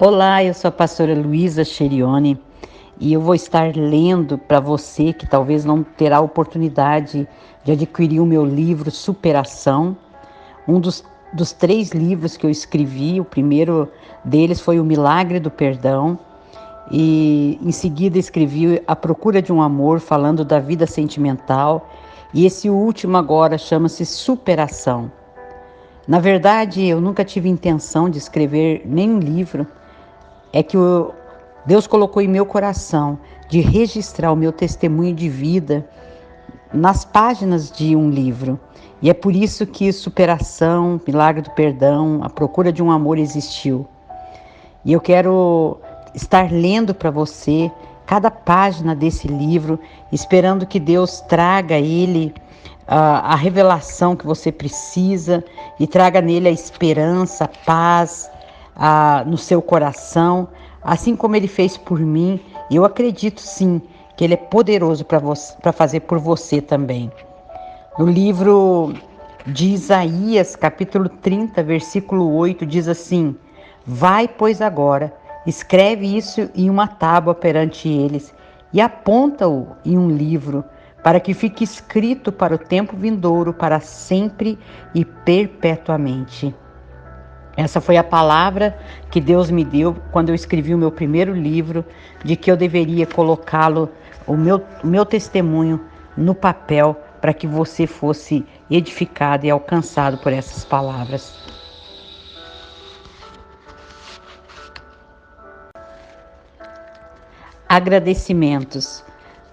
Olá, eu sou a pastora Luísa Cherioni e eu vou estar lendo para você que talvez não terá oportunidade de adquirir o meu livro Superação, um dos 3 livros que eu escrevi. O primeiro deles foi O Milagre do Perdão e em seguida escrevi A Procura de um Amor, falando da vida sentimental, e esse último agora chama-se Superação. Na verdade, eu nunca tive intenção de escrever nenhum livro. É que Deus colocou em meu coração de registrar o meu testemunho de vida nas páginas de um livro. E é por isso que Superação, Milagre do Perdão, A Procura de um Amor existiu. E eu quero estar lendo para você cada página desse livro, esperando que Deus traga ele a revelação que você precisa e traga nele a esperança, a paz no seu coração, assim como ele fez por mim. Eu acredito sim que ele é poderoso para fazer por você também. No livro de Isaías, capítulo 30, versículo 8, diz assim: Vai, pois, agora, escreve isso em uma tábua perante eles e aponta-o em um livro, para que fique escrito para o tempo vindouro, para sempre e perpetuamente. Essa foi a palavra que Deus me deu quando eu escrevi o meu primeiro livro, de que eu deveria colocá-lo, o meu testemunho, no papel, para que você fosse edificado e alcançado por essas palavras. Agradecimentos,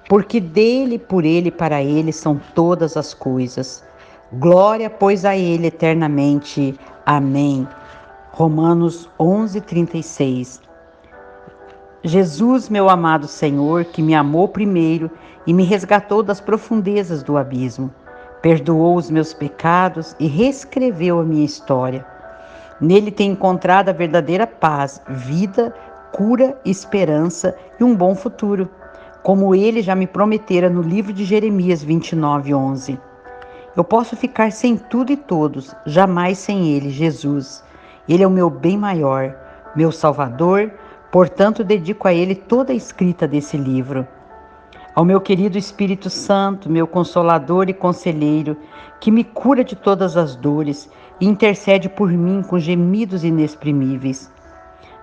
porque dele, por ele, para ele são todas as coisas. Glória, pois, a ele eternamente. Amém. Romanos 11:36. Jesus, meu amado Senhor, que me amou primeiro e me resgatou das profundezas do abismo, perdoou os meus pecados e reescreveu a minha história. Nele tenho encontrado a verdadeira paz, vida, cura, esperança e um bom futuro, como ele já me prometera no livro de Jeremias 29:11. Eu posso ficar sem tudo e todos, jamais sem ele, Jesus. Ele é o meu bem maior, meu Salvador, portanto dedico a ele toda a escrita desse livro. Ao meu querido Espírito Santo, meu Consolador e Conselheiro, que me cura de todas as dores e intercede por mim com gemidos inexprimíveis.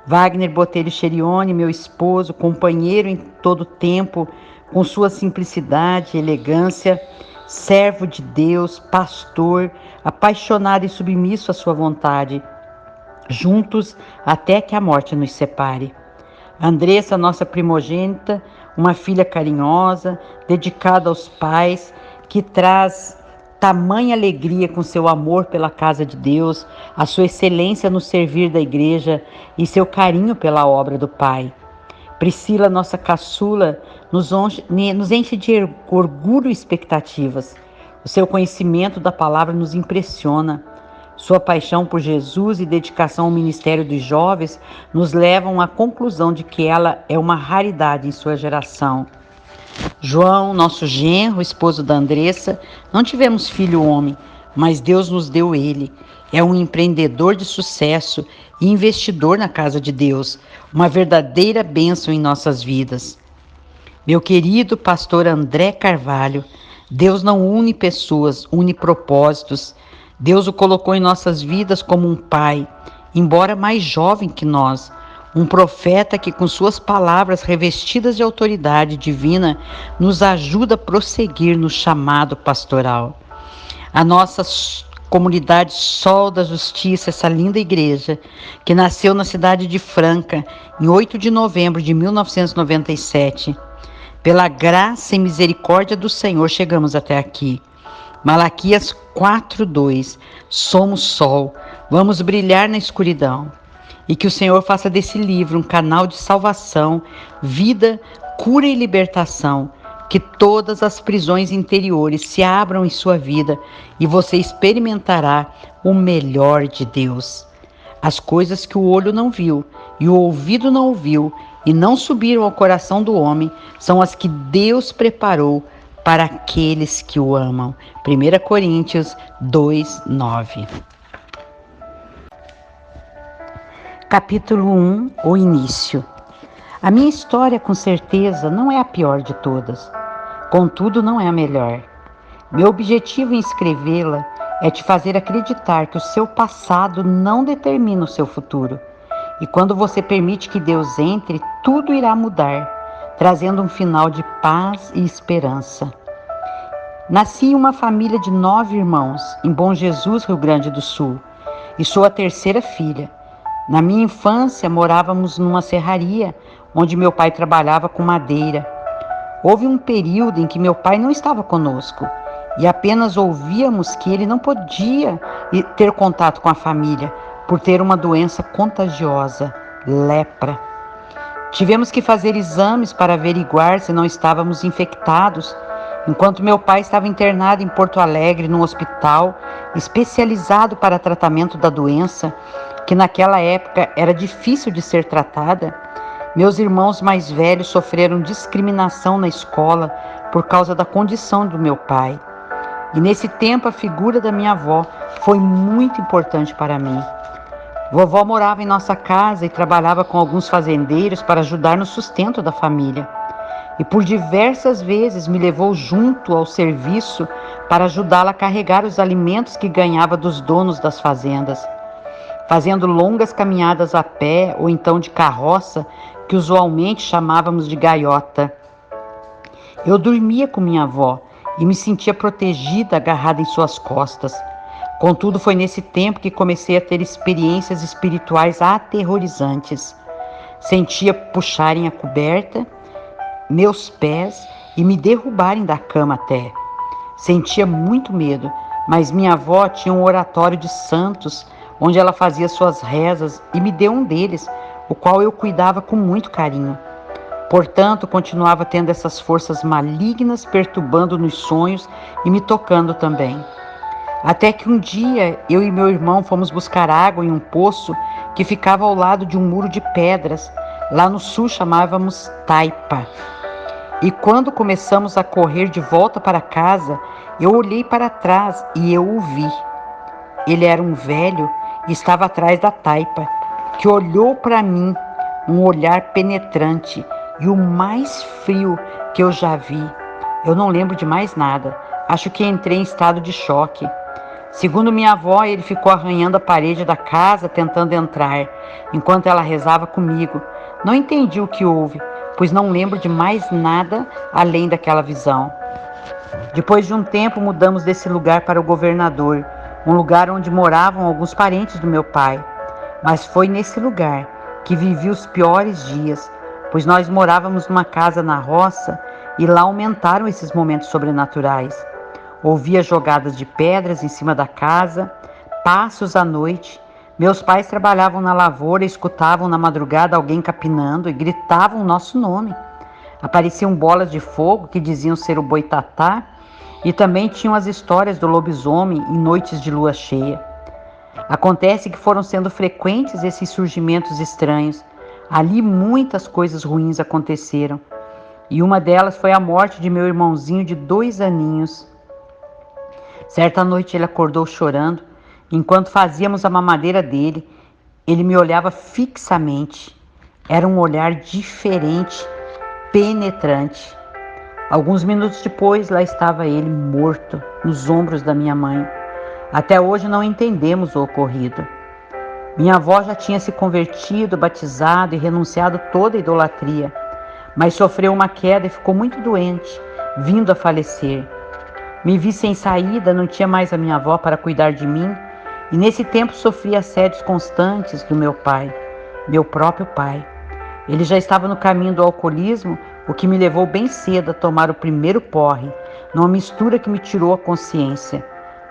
Wagner Botelho Cherioni, meu esposo, companheiro em todo tempo, com sua simplicidade e elegância, servo de Deus, pastor, apaixonado e submisso à sua vontade, juntos até que a morte nos separe. Andressa, nossa primogênita, uma filha carinhosa, dedicada aos pais, que traz tamanha alegria com seu amor pela casa de Deus, a sua excelência no servir da igreja e seu carinho pela obra do Pai. Priscila, nossa caçula, nos enche de orgulho e expectativas. O seu conhecimento da palavra nos impressiona. Sua paixão por Jesus e dedicação ao ministério dos jovens nos levam à conclusão de que ela é uma raridade em sua geração. João, nosso genro, esposo da Andressa, não tivemos filho homem, mas Deus nos deu ele. É um empreendedor de sucesso e investidor na casa de Deus, uma verdadeira bênção em nossas vidas. Meu querido pastor André Carvalho, Deus não une pessoas, une propósitos. Deus o colocou em nossas vidas como um pai, embora mais jovem que nós, um profeta que com suas palavras revestidas de autoridade divina nos ajuda a prosseguir no chamado pastoral. A nossa comunidade Sol da Justiça, essa linda igreja, que nasceu na cidade de Franca, em 8 de novembro de 1997. Pela graça e misericórdia do Senhor, chegamos até aqui. Malaquias 4:2. Somos sol, vamos brilhar na escuridão. E que o Senhor faça desse livro um canal de salvação, vida, cura e libertação. Que todas as prisões interiores se abram em sua vida e você experimentará o melhor de Deus. As coisas que o olho não viu e o ouvido não ouviu e não subiram ao coração do homem são as que Deus preparou para aqueles que o amam. 1 Coríntios 2:9. Capítulo 1, o início. A minha história, com certeza, não é a pior de todas. Contudo, não é a melhor. Meu objetivo em escrevê-la é te fazer acreditar que o seu passado não determina o seu futuro. E quando você permite que Deus entre, tudo irá mudar, trazendo um final de paz e esperança. Nasci em uma família de 9 irmãos, em Bom Jesus, Rio Grande do Sul, e sou a terceira filha. Na minha infância, morávamos numa serraria, onde meu pai trabalhava com madeira. Houve um período em que meu pai não estava conosco, e apenas ouvíamos que ele não podia ter contato com a família, por ter uma doença contagiosa, lepra. Tivemos que fazer exames para averiguar se não estávamos infectados, enquanto meu pai estava internado em Porto Alegre, num hospital especializado para tratamento da doença, que naquela época era difícil de ser tratada. Meus irmãos mais velhos sofreram discriminação na escola por causa da condição do meu pai. E nesse tempo a figura da minha avó foi muito importante para mim. Vovó morava em nossa casa e trabalhava com alguns fazendeiros para ajudar no sustento da família. E por diversas vezes me levou junto ao serviço para ajudá-la a carregar os alimentos que ganhava dos donos das fazendas, fazendo longas caminhadas a pé ou então de carroça, que usualmente chamávamos de gaiota. Eu dormia com minha avó e me sentia protegida, agarrada em suas costas. Contudo, foi nesse tempo que comecei a ter experiências espirituais aterrorizantes. Sentia puxarem a coberta, meus pés, e me derrubarem da cama até. Sentia muito medo, mas minha avó tinha um oratório de santos, onde ela fazia suas rezas, e me deu um deles, o qual eu cuidava com muito carinho. Portanto, continuava tendo essas forças malignas perturbando nos sonhos e me tocando também. Até que um dia, eu e meu irmão fomos buscar água em um poço que ficava ao lado de um muro de pedras. Lá no sul chamávamos taipa. E quando começamos a correr de volta para casa, eu olhei para trás e eu o vi. Ele era um velho e estava atrás da taipa, que olhou para mim, um olhar penetrante e o mais frio que eu já vi. Eu não lembro de mais nada. Acho que entrei em estado de choque. Segundo minha avó, ele ficou arranhando a parede da casa, tentando entrar, enquanto ela rezava comigo. Não entendi o que houve, pois não lembro de mais nada além daquela visão. Depois de um tempo, mudamos desse lugar para o Governador, um lugar onde moravam alguns parentes do meu pai. Mas foi nesse lugar que vivi os piores dias, pois nós morávamos numa casa na roça e lá aumentaram esses momentos sobrenaturais. Ouvia jogadas de pedras em cima da casa, passos à noite. Meus pais trabalhavam na lavoura e escutavam na madrugada alguém capinando e gritavam o nosso nome. Apareciam bolas de fogo que diziam ser o boitatá e também tinham as histórias do lobisomem em noites de lua cheia. Acontece que foram sendo frequentes esses surgimentos estranhos. Ali muitas coisas ruins aconteceram. E uma delas foi a morte de meu irmãozinho de 2 aninhos. Certa noite ele acordou chorando. Enquanto fazíamos a mamadeira dele, ele me olhava fixamente. Era um olhar diferente, penetrante. Alguns minutos depois, lá estava ele, morto, nos ombros da minha mãe. Até hoje não entendemos o ocorrido. Minha avó já tinha se convertido, batizado e renunciado toda a idolatria, mas sofreu uma queda e ficou muito doente, vindo a falecer. Me vi sem saída, não tinha mais a minha avó para cuidar de mim, e nesse tempo sofri assédios constantes do meu pai, meu próprio pai. Ele já estava no caminho do alcoolismo, o que me levou bem cedo a tomar o primeiro porre, numa mistura que me tirou a consciência.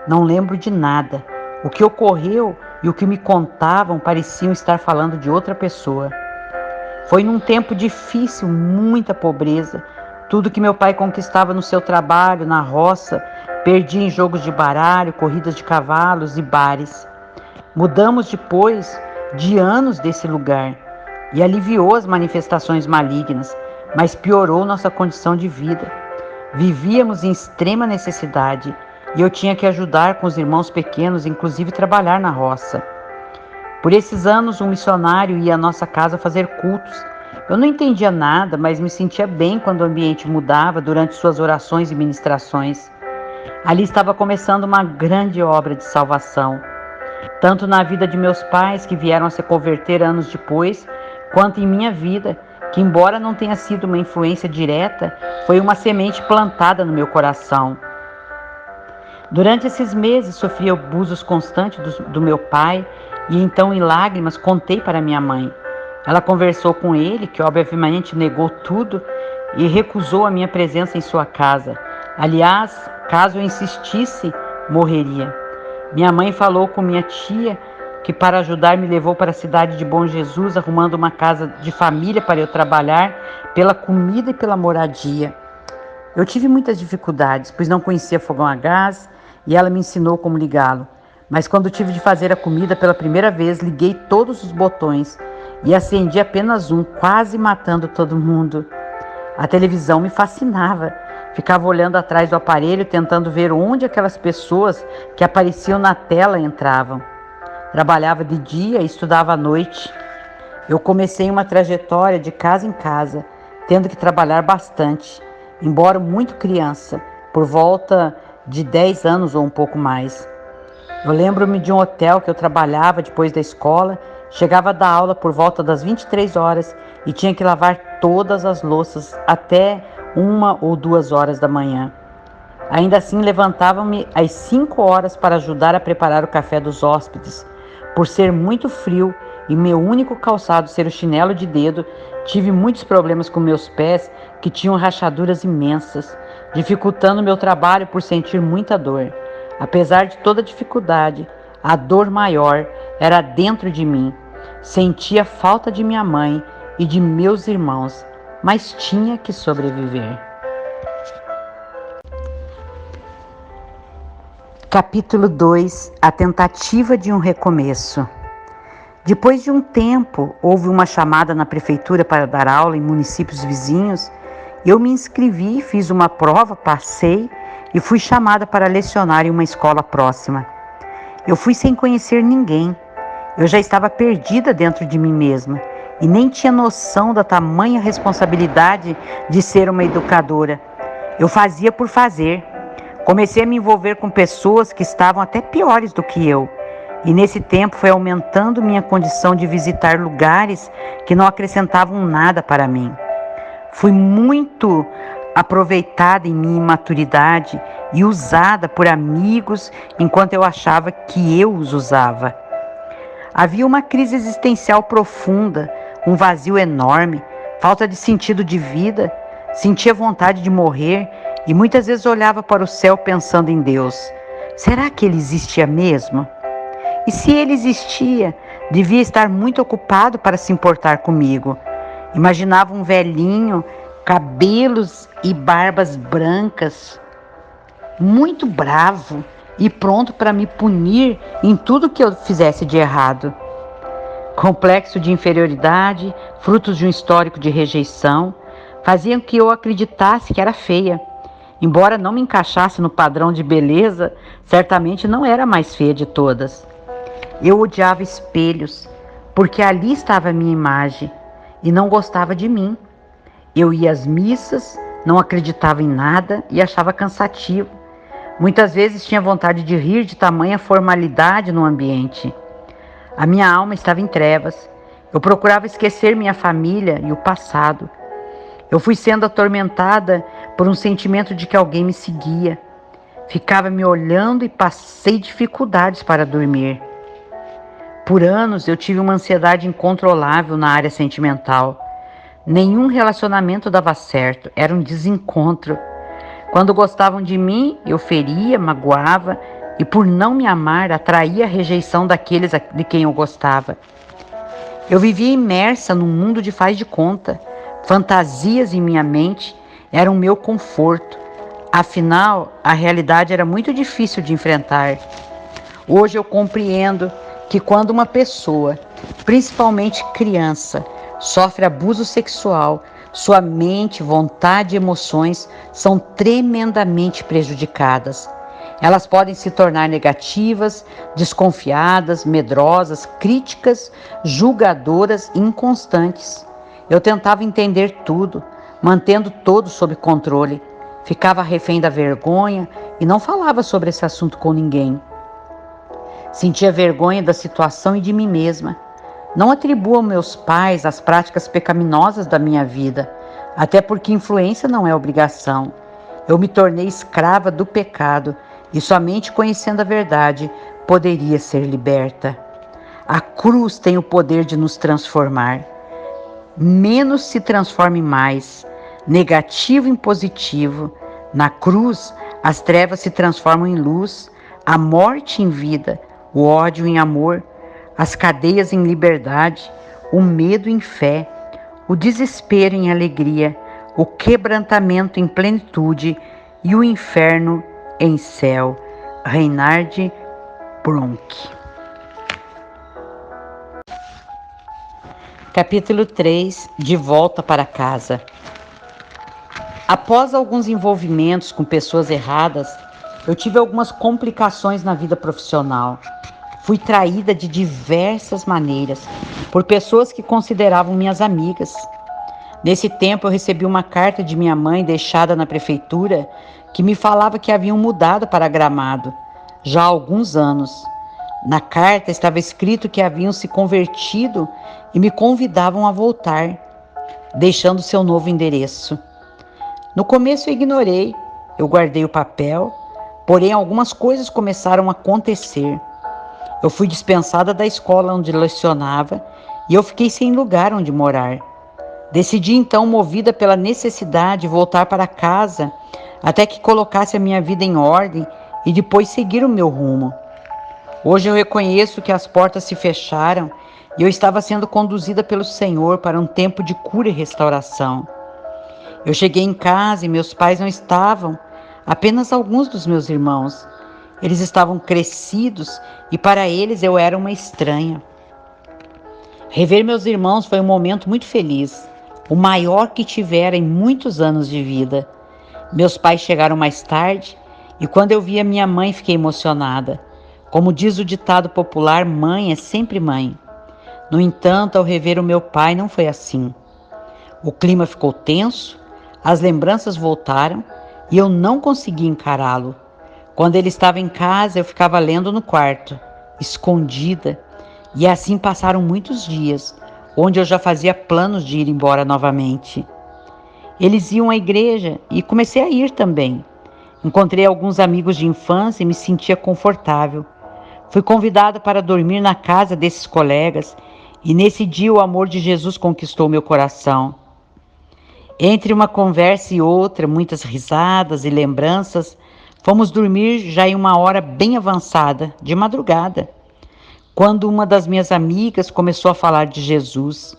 Não lembro de nada. O que ocorreu e o que me contavam pareciam estar falando de outra pessoa. Foi num tempo difícil, muita pobreza. Tudo que meu pai conquistava no seu trabalho, na roça, perdia em jogos de baralho, corridas de cavalos e bares. Mudamos depois de anos desse lugar e aliviou as manifestações malignas, mas piorou nossa condição de vida. Vivíamos em extrema necessidade e eu tinha que ajudar com os irmãos pequenos, inclusive trabalhar na roça. Por esses anos, um missionário ia à nossa casa fazer cultos. Eu não entendia nada, mas me sentia bem quando o ambiente mudava durante suas orações e ministrações. Ali estava começando uma grande obra de salvação, tanto na vida de meus pais, que vieram a se converter anos depois, quanto em minha vida, que, embora não tenha sido uma influência direta, foi uma semente plantada no meu coração. Durante esses meses, sofri abusos constantes do meu pai e então, em lágrimas, contei para minha mãe. Ela conversou com ele, que obviamente negou tudo e recusou a minha presença em sua casa. Aliás, caso eu insistisse, morreria. Minha mãe falou com minha tia, que para ajudar me levou para a cidade de Bom Jesus, arrumando uma casa de família para eu trabalhar pela comida e pela moradia. Eu tive muitas dificuldades, pois não conhecia fogão a gás e ela me ensinou como ligá-lo. Mas quando tive de fazer a comida pela primeira vez, liguei todos os botões e acendi apenas um, quase matando todo mundo. A televisão me fascinava. Ficava olhando atrás do aparelho, tentando ver onde aquelas pessoas que apareciam na tela entravam. Trabalhava de dia e estudava à noite. Eu comecei uma trajetória de casa em casa, tendo que trabalhar bastante, embora muito criança, por volta de 10 anos ou um pouco mais. Eu lembro-me de um hotel que eu trabalhava depois da escola, chegava da aula por volta das 23 horas e tinha que lavar todas as louças até 1 ou 2 horas da manhã. Ainda assim, levantava-me às 5 horas para ajudar a preparar o café dos hóspedes. Por ser muito frio e meu único calçado ser o chinelo de dedo, tive muitos problemas com meus pés que tinham rachaduras imensas, dificultando meu trabalho por sentir muita dor. Apesar de toda a dificuldade, a dor maior era dentro de mim. Sentia falta de minha mãe e de meus irmãos, mas tinha que sobreviver. Capítulo 2. A tentativa de um recomeço. Depois de um tempo, houve uma chamada na prefeitura para dar aula em municípios vizinhos. Eu me inscrevi, fiz uma prova, passei e fui chamada para lecionar em uma escola próxima. Eu fui sem conhecer ninguém. Eu já estava perdida dentro de mim mesma e nem tinha noção da tamanha responsabilidade de ser uma educadora. Eu fazia por fazer. Comecei a me envolver com pessoas que estavam até piores do que eu. E nesse tempo foi aumentando minha condição de visitar lugares que não acrescentavam nada para mim. Fui muito aproveitada em minha imaturidade e usada por amigos enquanto eu achava que eu os usava. Havia uma crise existencial profunda, um vazio enorme, falta de sentido de vida, sentia vontade de morrer e muitas vezes olhava para o céu pensando em Deus. Será que ele existia mesmo? E se ele existia, devia estar muito ocupado para se importar comigo. Imaginava um velhinho, cabelos e barbas brancas, muito bravo e pronto para me punir em tudo que eu fizesse de errado. Complexo de inferioridade, frutos de um histórico de rejeição, faziam que eu acreditasse que era feia. Embora não me encaixasse no padrão de beleza, certamente não era a mais feia de todas. Eu odiava espelhos, porque ali estava a minha imagem, e não gostava de mim. Eu ia às missas, não acreditava em nada e achava cansativo. Muitas vezes tinha vontade de rir de tamanha formalidade no ambiente. A minha alma estava em trevas. Eu procurava esquecer minha família e o passado. Eu fui sendo atormentada por um sentimento de que alguém me seguia. Ficava me olhando e passei dificuldades para dormir. Por anos eu tive uma ansiedade incontrolável na área sentimental. Nenhum relacionamento dava certo, era um desencontro. Quando gostavam de mim, eu feria, magoava e por não me amar, atraía a rejeição daqueles de quem eu gostava. Eu vivia imersa num mundo de faz de conta. Fantasias em minha mente eram o meu conforto. Afinal, a realidade era muito difícil de enfrentar. Hoje eu compreendo que quando uma pessoa, principalmente criança, sofre abuso sexual, sua mente, vontade e emoções são tremendamente prejudicadas. Elas podem se tornar negativas, desconfiadas, medrosas, críticas, julgadoras e inconstantes. Eu tentava entender tudo, mantendo todos sob controle. Ficava refém da vergonha e não falava sobre esse assunto com ninguém. Sentia vergonha da situação e de mim mesma. Não atribuo aos meus pais as práticas pecaminosas da minha vida, até porque influência não é obrigação. Eu me tornei escrava do pecado e somente conhecendo a verdade poderia ser liberta. A cruz tem o poder de nos transformar. Menos se transforme mais, negativo em positivo. Na cruz, as trevas se transformam em luz, a morte em vida, o ódio em amor, as cadeias em liberdade, o medo em fé, o desespero em alegria, o quebrantamento em plenitude e o inferno em céu. Reinhard Bonnke. Capítulo 3. De volta para casa. Após alguns envolvimentos com pessoas erradas, eu tive algumas complicações na vida profissional. Fui traída de diversas maneiras por pessoas que consideravam minhas amigas. Nesse tempo eu recebi uma carta de minha mãe deixada na prefeitura que me falava que haviam mudado para Gramado já há alguns anos. Na carta estava escrito que haviam se convertido e me convidavam a voltar, deixando seu novo endereço. No começo eu ignorei, eu guardei o papel, porém algumas coisas começaram a acontecer. Eu fui dispensada da escola onde lecionava e eu fiquei sem lugar onde morar. Decidi então, movida pela necessidade, voltar para casa até que colocasse a minha vida em ordem e depois seguir o meu rumo. Hoje eu reconheço que as portas se fecharam e eu estava sendo conduzida pelo Senhor para um tempo de cura e restauração. Eu cheguei em casa e meus pais não estavam, apenas alguns dos meus irmãos. Eles estavam crescidos e para eles eu era uma estranha. Rever meus irmãos foi um momento muito feliz, o maior que tivera em muitos anos de vida. Meus pais chegaram mais tarde e quando eu vi a minha mãe fiquei emocionada. Como diz o ditado popular, mãe é sempre mãe. No entanto, ao rever o meu pai não foi assim. O clima ficou tenso, as lembranças voltaram e eu não consegui encará-lo. Quando ele estava em casa, eu ficava lendo no quarto, escondida, e assim passaram muitos dias, onde eu já fazia planos de ir embora novamente. Eles iam à igreja e comecei a ir também. Encontrei alguns amigos de infância e me sentia confortável. Fui convidada para dormir na casa desses colegas e nesse dia o amor de Jesus conquistou meu coração. Entre uma conversa e outra, muitas risadas e lembranças, fomos dormir já em uma hora bem avançada, de madrugada, quando uma das minhas amigas começou a falar de Jesus.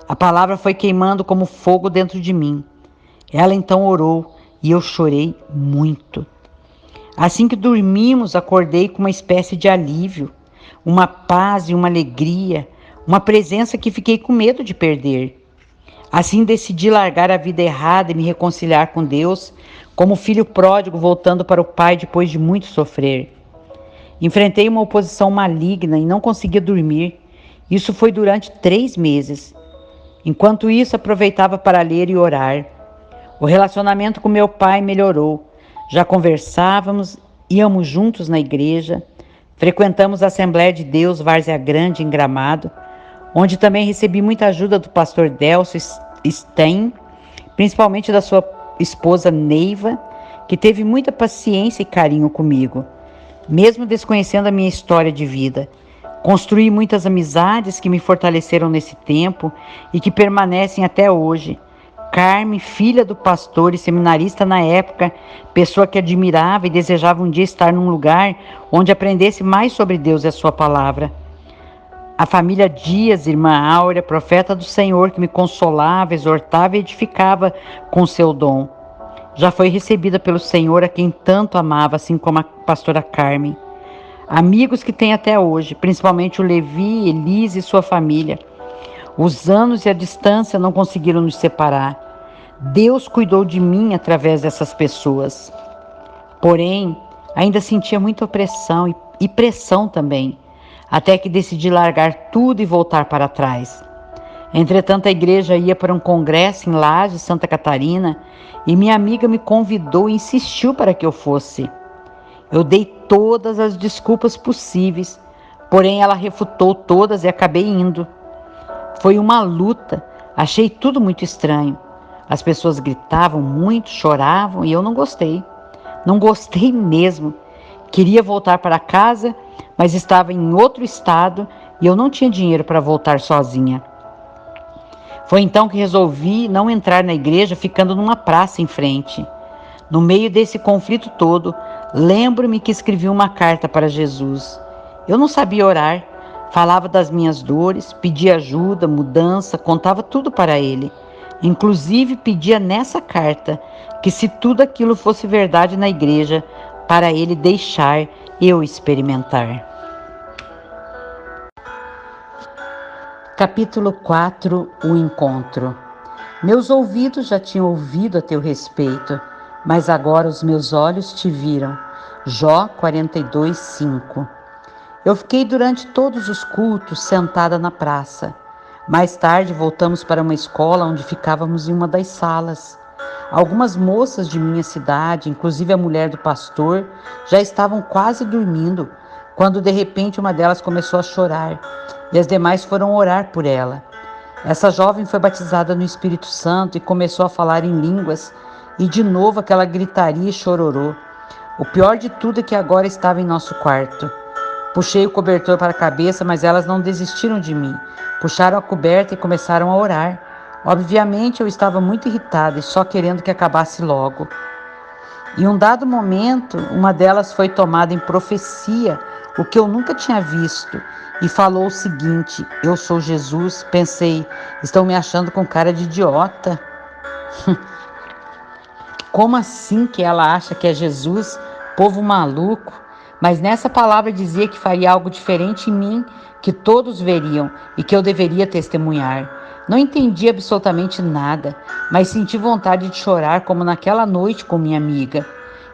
A palavra foi queimando como fogo dentro de mim. Ela então orou e eu chorei muito. Assim que dormimos, acordei com uma espécie de alívio, uma paz e uma alegria, uma presença que fiquei com medo de perder. Assim decidi largar a vida errada e me reconciliar com Deus, como filho pródigo voltando para o Pai depois de muito sofrer. Enfrentei uma oposição maligna e não conseguia dormir. Isso foi durante 3 meses. Enquanto isso, aproveitava para ler e orar. O relacionamento com meu pai melhorou. Já conversávamos, íamos juntos na igreja, frequentamos a Assembleia de Deus Várzea Grande em Gramado, onde também recebi muita ajuda do pastor Delcio Stein, principalmente da sua esposa Neiva, que teve muita paciência e carinho comigo, mesmo desconhecendo a minha história de vida. Construí muitas amizades que me fortaleceram nesse tempo e que permanecem até hoje. Carme, filha do pastor e seminarista na época, pessoa que admirava e desejava um dia estar num lugar onde aprendesse mais sobre Deus e a sua palavra. A família Dias, irmã Áurea, profeta do Senhor, que me consolava, exortava e edificava com seu dom. Já foi recebida pelo Senhor, a quem tanto amava, assim como a pastora Carmen. Amigos que tem até hoje, principalmente o Levi, Elise e sua família. Os anos e a distância não conseguiram nos separar. Deus cuidou de mim através dessas pessoas. Porém, Ainda sentia muita opressão e pressão também, até que decidi largar tudo e voltar para trás. Entretanto, a igreja ia para um congresso em Lages, Santa Catarina, e minha amiga me convidou e insistiu para que eu fosse. Eu dei todas as desculpas possíveis, porém ela refutou todas e acabei indo. Foi uma luta, achei tudo muito estranho. As pessoas gritavam muito, choravam e eu não gostei. Não gostei mesmo. Queria voltar para casa, mas estava em outro estado e eu não tinha dinheiro para voltar sozinha. Foi então que resolvi não entrar na igreja, ficando numa praça em frente. No meio desse conflito todo, lembro-me que escrevi uma carta para Jesus. Eu não sabia orar, falava das minhas dores, pedia ajuda, mudança, contava tudo para ele. Inclusive pedia nessa carta que se tudo aquilo fosse verdade na igreja, para ele deixar eu experimentar. Capítulo 4. O encontro. Meus ouvidos já tinham ouvido a teu respeito, mas agora os meus olhos te viram. Jó 42, 5. Eu fiquei durante todos os cultos sentada na praça. Mais tarde voltamos para uma escola onde ficávamos em uma das salas. Algumas moças de minha cidade, inclusive a mulher do pastor, já estavam quase dormindo, quando de repente uma delas começou a chorar e as demais foram orar por ela. Essa jovem foi batizada no Espírito Santo e começou a falar em línguas, e de novo aquela gritaria e chororô. O pior de tudo é que agora estava em nosso quarto. Puxei o cobertor para a cabeça, mas elas não desistiram de mim. Puxaram a coberta e começaram a orar. Obviamente eu estava muito irritada e só querendo que acabasse logo. Em um dado momento, uma delas foi tomada em profecia, o que eu nunca tinha visto, e falou o seguinte: eu sou Jesus. Pensei, estão me achando com cara de idiota. Como assim que ela acha que é Jesus? Povo maluco. Mas nessa palavra dizia que faria algo diferente em mim, que todos veriam e que eu deveria testemunhar. Não entendi absolutamente nada, mas senti vontade de chorar como naquela noite com minha amiga.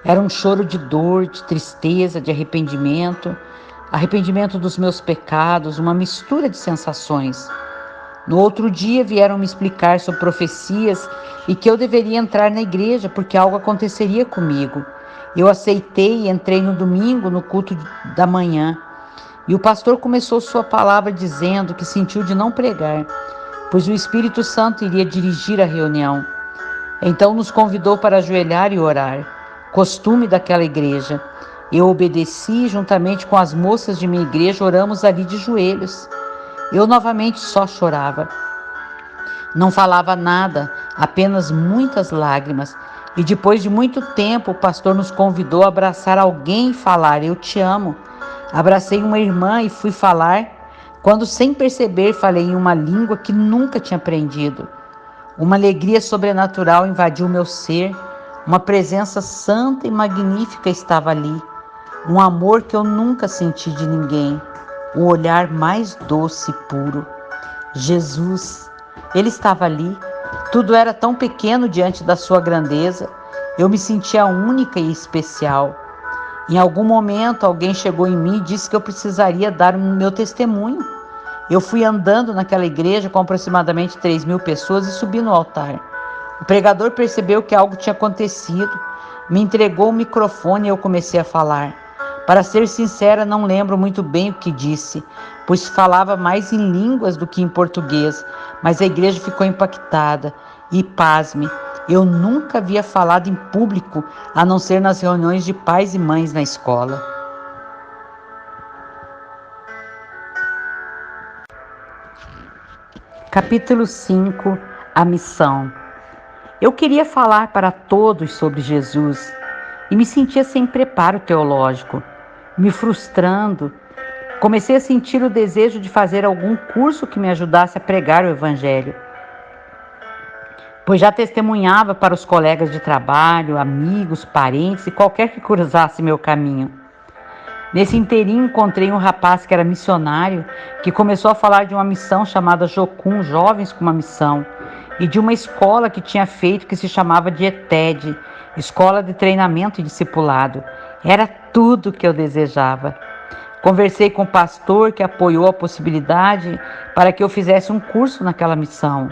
Era um choro de dor, de tristeza, de arrependimento dos meus pecados, uma mistura de sensações. No outro dia vieram me explicar sobre profecias e que eu deveria entrar na igreja porque algo aconteceria comigo. Eu aceitei e entrei no domingo no culto da manhã. E o pastor começou sua palavra dizendo que sentiu de não pregar, pois o Espírito Santo iria dirigir a reunião. Então nos convidou para ajoelhar e orar, costume daquela igreja. Eu obedeci, juntamente com as moças de minha igreja, oramos ali de joelhos. Eu novamente só chorava. Não falava nada, apenas muitas lágrimas. E depois de muito tempo, o pastor nos convidou a abraçar alguém e falar: eu te amo. Abracei uma irmã e fui falar, quando sem perceber falei em uma língua que nunca tinha aprendido. Uma alegria sobrenatural invadiu meu ser, uma presença santa e magnífica estava ali. Um amor que eu nunca senti de ninguém, o olhar mais doce e puro. Jesus, Ele estava ali. Tudo era tão pequeno diante da sua grandeza. Eu me sentia única e especial. Em algum momento, alguém chegou em mim e disse que eu precisaria dar o meu testemunho. Eu fui andando naquela igreja com aproximadamente 3.000 pessoas e subi no altar. O pregador percebeu que algo tinha acontecido, me entregou o microfone e eu comecei a falar. Para ser sincera, não lembro muito bem o que disse, pois falava mais em línguas do que em português, mas a igreja ficou impactada. E pasme, eu nunca havia falado em público, a não ser nas reuniões de pais e mães na escola. Capítulo 5. A missão. Eu queria falar para todos sobre Jesus e me sentia sem preparo teológico, me frustrando. Comecei a sentir o desejo de fazer algum curso que me ajudasse a pregar o Evangelho, pois já testemunhava para os colegas de trabalho, amigos, parentes e qualquer que cruzasse meu caminho. Nesse inteirinho encontrei um rapaz que era missionário, que começou a falar de uma missão chamada Jocum, Jovens com uma Missão, e de uma escola que tinha feito que se chamava de ETED, Escola de Treinamento e Discipulado. Era tudo o que eu desejava. Conversei com o pastor que apoiou a possibilidade para que eu fizesse um curso naquela missão.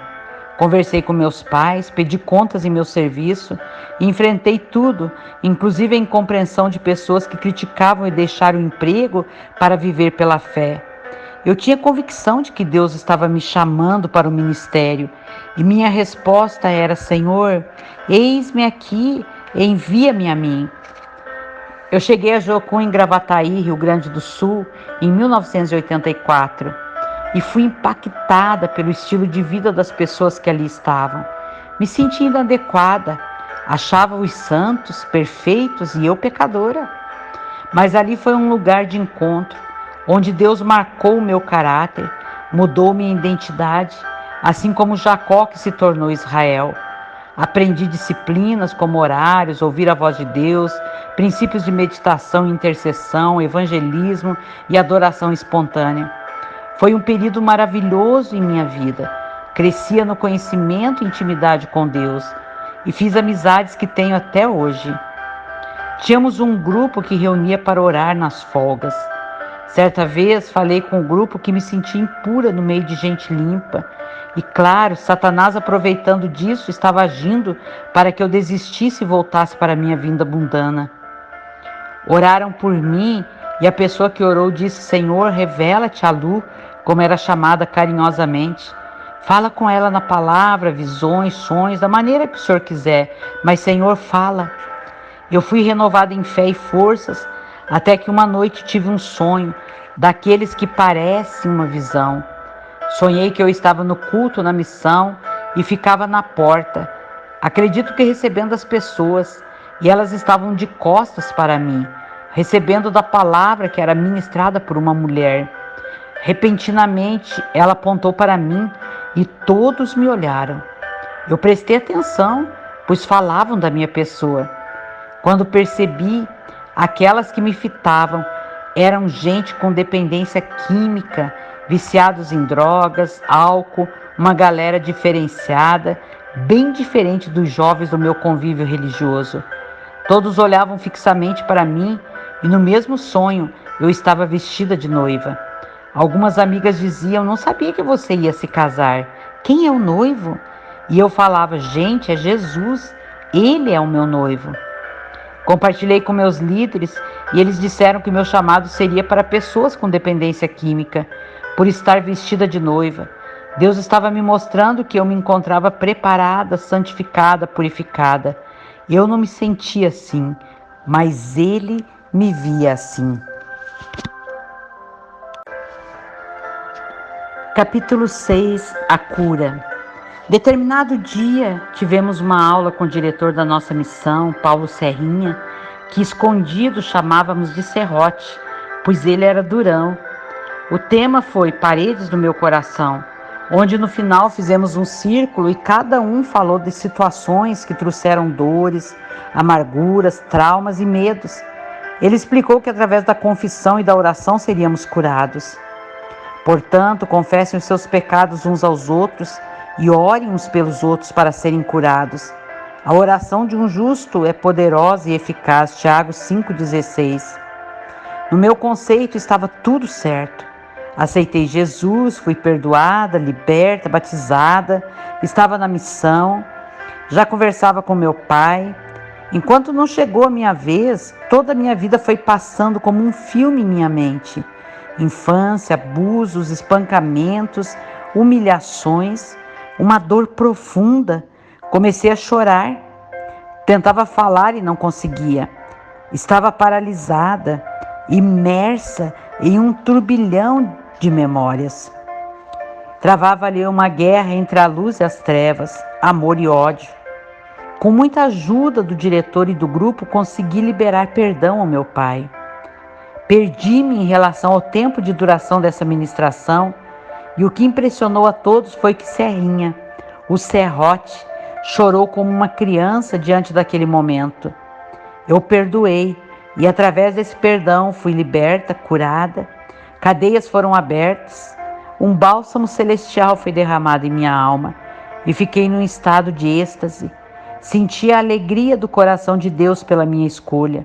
Conversei com meus pais, pedi contas em meu serviço e enfrentei tudo, inclusive a incompreensão de pessoas que criticavam e deixaram o emprego para viver pela fé. Eu tinha convicção de que Deus estava me chamando para o ministério e minha resposta era: Senhor, eis-me aqui, envia-me a mim. Eu cheguei a Jocum, em Gravataí, Rio Grande do Sul, em 1984 e fui impactada pelo estilo de vida das pessoas que ali estavam. Me senti inadequada, achava os santos perfeitos e eu pecadora. Mas ali foi um lugar de encontro, onde Deus marcou o meu caráter, mudou minha identidade, assim como Jacó que se tornou Israel. Aprendi disciplinas como horários, ouvir a voz de Deus, princípios de meditação e intercessão, evangelismo e adoração espontânea. Foi um período maravilhoso em minha vida. Crescia no conhecimento e intimidade com Deus e fiz amizades que tenho até hoje. Tínhamos um grupo que reunia para orar nas folgas. Certa vez falei com o grupo que me sentia impura no meio de gente limpa. E claro, Satanás, aproveitando disso, estava agindo para que eu desistisse e voltasse para a minha vida mundana. Oraram por mim e a pessoa que orou disse: Senhor, revela-te a Lu, como era chamada carinhosamente. Fala com ela na palavra, visões, sonhos, da maneira que o Senhor quiser. Mas, Senhor, fala. Eu fui renovada em fé e forças, até que uma noite tive um sonho, daqueles que parecem uma visão. Sonhei que eu estava no culto, na missão, e ficava na porta. Acredito que recebendo as pessoas, e elas estavam de costas para mim, recebendo da palavra que era ministrada por uma mulher. Repentinamente, ela apontou para mim e todos me olharam. Eu prestei atenção, pois falavam da minha pessoa. Quando percebi, aquelas que me fitavam eram gente com dependência química, viciados em drogas, álcool, uma galera diferenciada, bem diferente dos jovens do meu convívio religioso. Todos olhavam fixamente para mim e no mesmo sonho eu estava vestida de noiva. Algumas amigas diziam: não sabia que você ia se casar. Quem é o noivo? E eu falava: gente, é Jesus, ele é o meu noivo. Compartilhei com meus líderes e eles disseram que meu chamado seria para pessoas com dependência química, por estar vestida de noiva. Deus estava me mostrando que eu me encontrava preparada, santificada, purificada. Eu não me sentia assim, mas Ele me via assim. Capítulo 6. A cura. Determinado dia, tivemos uma aula com o diretor da nossa missão, Paulo Serrinha, que escondido chamávamos de Serrote, pois ele era durão. O tema foi Paredes do Meu Coração, onde no final fizemos um círculo e cada um falou de situações que trouxeram dores, amarguras, traumas e medos. Ele explicou que através da confissão e da oração seríamos curados. Portanto, confessem os seus pecados uns aos outros e orem uns pelos outros para serem curados. A oração de um justo é poderosa e eficaz. Tiago 5,16. No meu conceito estava tudo certo. Aceitei Jesus, fui perdoada, liberta, batizada, estava na missão, já conversava com meu pai. Enquanto não chegou a minha vez, toda a minha vida foi passando como um filme em minha mente. Infância, abusos, espancamentos, humilhações, uma dor profunda. Comecei a chorar, tentava falar e não conseguia. Estava paralisada, imersa em um turbilhão de memórias. Travava ali uma guerra entre a luz e as trevas, amor e ódio. Com muita ajuda do diretor e do grupo, consegui liberar perdão ao meu pai. Perdi-me em relação ao tempo de duração dessa ministração e o que impressionou a todos foi que Serrinha, o Serrote, chorou como uma criança diante daquele momento. Eu perdoei e através desse perdão fui liberta, curada, cadeias foram abertas, um bálsamo celestial foi derramado em minha alma e fiquei num estado de êxtase. Senti a alegria do coração de Deus pela minha escolha.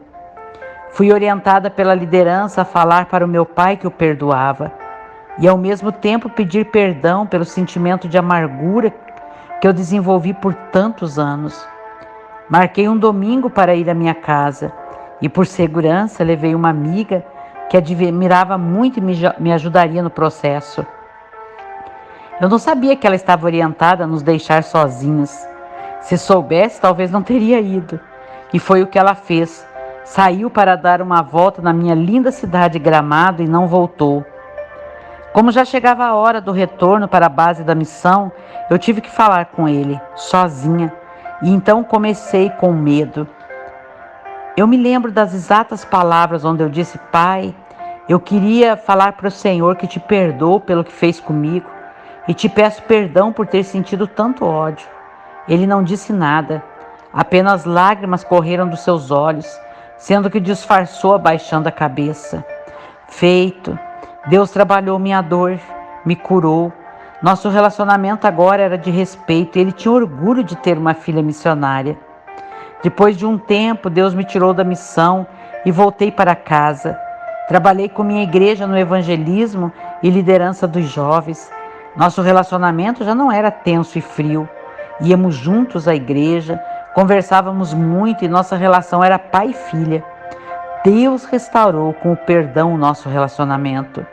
Fui orientada pela liderança a falar para o meu pai que o perdoava e ao mesmo tempo pedir perdão pelo sentimento de amargura que eu desenvolvi por tantos anos. Marquei um domingo para ir à minha casa e, por segurança, levei uma amiga que admirava muito e me ajudaria no processo. Eu não sabia que ela estava orientada a nos deixar sozinhos. Se soubesse, talvez não teria ido. E foi o que ela fez. Saiu para dar uma volta na minha linda cidade Gramado e não voltou. Como já chegava a hora do retorno para a base da missão, eu tive que falar com ele, sozinha. E então comecei com medo. Eu me lembro das exatas palavras onde eu disse: Pai, eu queria falar para o Senhor que te perdoo pelo que fez comigo e te peço perdão por ter sentido tanto ódio. Ele não disse nada, apenas lágrimas correram dos seus olhos, sendo que disfarçou abaixando a cabeça. Feito, Deus trabalhou minha dor, me curou. Nosso relacionamento agora era de respeito e ele tinha orgulho de ter uma filha missionária. Depois de um tempo, Deus me tirou da missão e voltei para casa. Trabalhei com minha igreja no evangelismo e liderança dos jovens. Nosso relacionamento já não era tenso e frio. Íamos juntos à igreja, conversávamos muito e nossa relação era pai e filha. Deus restaurou com o perdão o nosso relacionamento.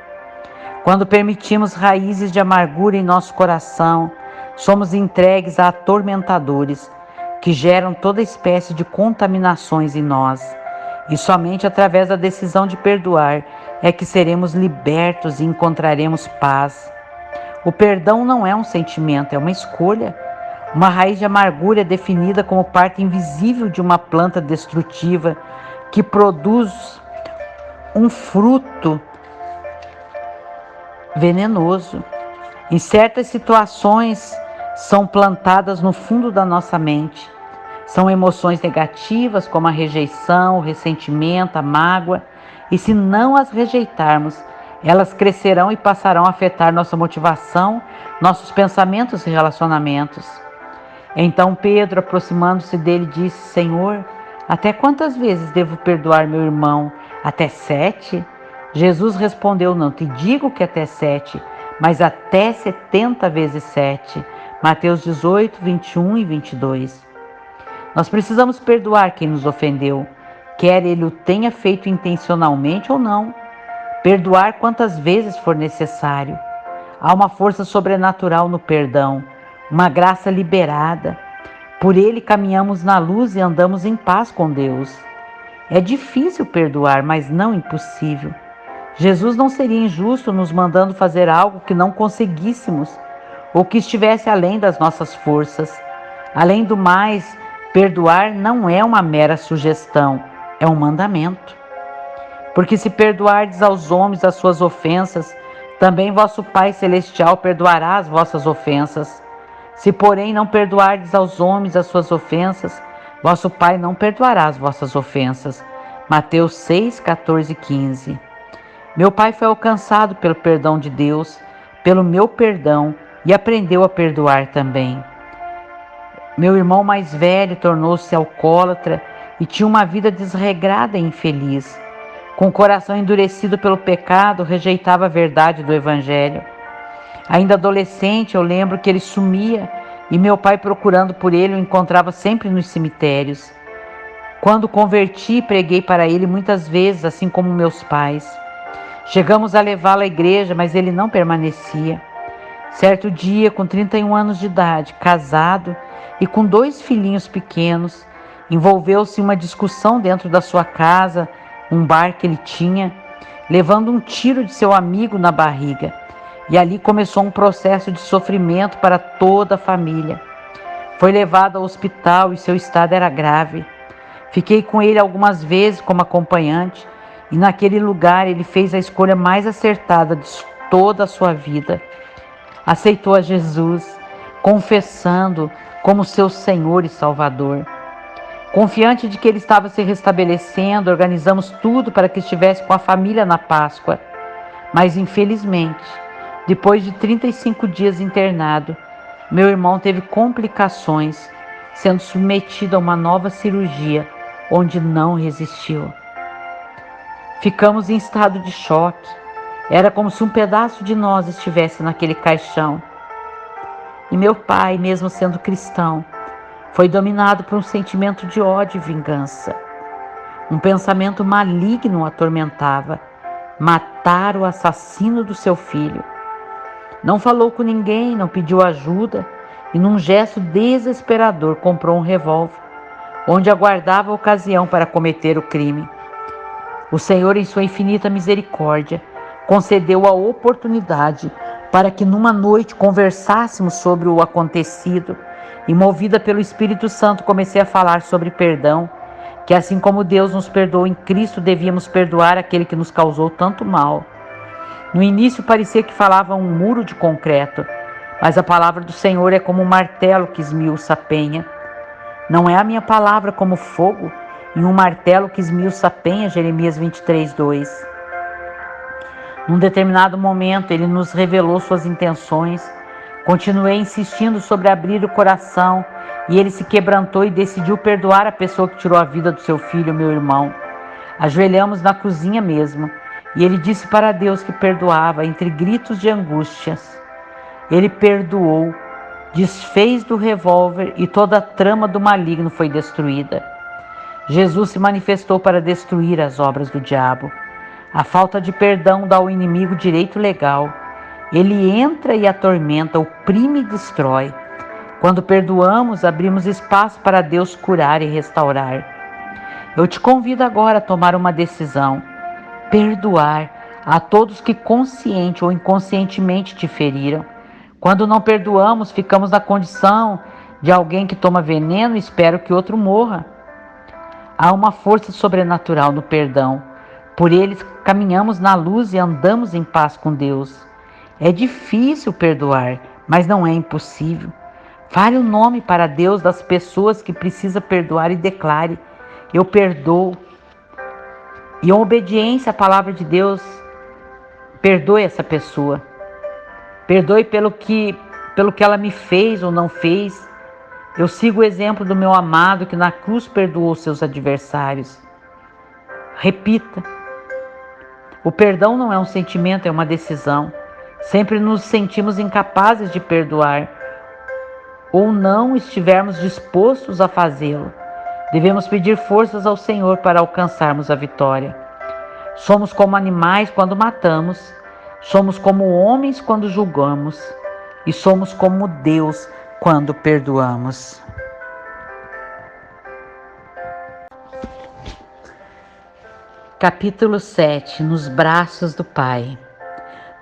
Quando permitimos raízes de amargura em nosso coração, somos entregues a atormentadores que geram toda espécie de contaminações em nós. E somente através da decisão de perdoar é que seremos libertos e encontraremos paz. O perdão não é um sentimento, é uma escolha. Uma raiz de amargura é definida como parte invisível de uma planta destrutiva que produz um fruto venenoso. Em certas situações, são plantadas no fundo da nossa mente. São emoções negativas como a rejeição, o ressentimento, a mágoa. E se não as rejeitarmos, elas crescerão e passarão a afetar nossa motivação, nossos pensamentos e relacionamentos. Então Pedro, aproximando-se dele, disse: Senhor, até quantas vezes devo perdoar meu irmão? Até 7? Jesus respondeu: não te digo que até 7, mas até 70 vezes 7. Mateus 18, 21 e 22. Nós precisamos perdoar quem nos ofendeu, quer ele o tenha feito intencionalmente ou não. Perdoar quantas vezes for necessário. Há uma força sobrenatural no perdão, uma graça liberada. Por ele caminhamos na luz e andamos em paz com Deus. É difícil perdoar, mas não impossível. Jesus não seria injusto nos mandando fazer algo que não conseguíssemos ou que estivesse além das nossas forças. Além do mais, perdoar não é uma mera sugestão, é um mandamento. Porque se perdoardes aos homens as suas ofensas, também vosso Pai Celestial perdoará as vossas ofensas. Se, porém, não perdoardes aos homens as suas ofensas, vosso Pai não perdoará as vossas ofensas. Mateus 6, 14 e 15. Meu pai foi alcançado pelo perdão de Deus, pelo meu perdão, e aprendeu a perdoar também. Meu irmão mais velho tornou-se alcoólatra e tinha uma vida desregrada e infeliz. Com o coração endurecido pelo pecado, rejeitava a verdade do Evangelho. Ainda adolescente, eu lembro que ele sumia e meu pai, procurando por ele, o encontrava sempre nos cemitérios. Quando converti, preguei para ele muitas vezes, assim como meus pais. Chegamos a levá-lo à igreja, mas ele não permanecia. Certo dia, com 31 anos de idade, casado e com 2 filhinhos pequenos, envolveu-se em uma discussão dentro da sua casa, um bar que ele tinha, levando um tiro de seu amigo na barriga. E ali começou um processo de sofrimento para toda a família. Foi levado ao hospital e seu estado era grave. Fiquei com ele algumas vezes como acompanhante e naquele lugar ele fez a escolha mais acertada de toda a sua vida. Aceitou a Jesus, confessando como seu Senhor e Salvador. Confiante de que ele estava se restabelecendo, organizamos tudo para que estivesse com a família na Páscoa. Mas infelizmente, depois de 35 dias internado, meu irmão teve complicações, sendo submetido a uma nova cirurgia, onde não resistiu. Ficamos em estado de choque. Era como se um pedaço de nós estivesse naquele caixão. E meu pai, mesmo sendo cristão, foi dominado por um sentimento de ódio e vingança. Um pensamento maligno o atormentava: matar o assassino do seu filho. Não falou com ninguém, não pediu ajuda e, num gesto desesperador, comprou um revólver, onde aguardava a ocasião para cometer o crime. O Senhor, em sua infinita misericórdia, concedeu a oportunidade para que numa noite conversássemos sobre o acontecido e, movida pelo Espírito Santo, comecei a falar sobre perdão, que assim como Deus nos perdoou em Cristo, devíamos perdoar aquele que nos causou tanto mal. No início parecia que falava um muro de concreto, mas a palavra do Senhor é como um martelo que esmiuça a penha. Não é a minha palavra como fogo e um martelo que esmiuça a penha, Jeremias 23:2. Num determinado momento, ele nos revelou suas intenções. Continuei insistindo sobre abrir o coração e ele se quebrantou e decidiu perdoar a pessoa que tirou a vida do seu filho, meu irmão. Ajoelhamos na cozinha mesmo e ele disse para Deus que perdoava, entre gritos de angústias. Ele perdoou, desfez do revólver e toda a trama do maligno foi destruída. Jesus se manifestou para destruir as obras do diabo. A falta de perdão dá ao inimigo direito legal. Ele entra e atormenta, oprime e destrói. Quando perdoamos, abrimos espaço para Deus curar e restaurar. Eu te convido agora a tomar uma decisão: perdoar a todos que consciente ou inconscientemente te feriram. Quando não perdoamos, ficamos na condição de alguém que toma veneno e espera que outro morra. Há uma força sobrenatural no perdão. Por eles caminhamos na luz e andamos em paz com Deus. É difícil perdoar, mas não é impossível. Fale o nome para Deus das pessoas que precisa perdoar e declare: eu perdoo. E em obediência à palavra de Deus, perdoe essa pessoa. Perdoe pelo que ela me fez ou não fez. Eu sigo o exemplo do meu amado que na cruz perdoou seus adversários. Repita. O perdão não é um sentimento, é uma decisão. Sempre nos sentimos incapazes de perdoar ou não estivermos dispostos a fazê-lo. Devemos pedir forças ao Senhor para alcançarmos a vitória. Somos como animais quando matamos, somos como homens quando julgamos e somos como Deus quando perdoamos. Capítulo 7. Nos braços do Pai.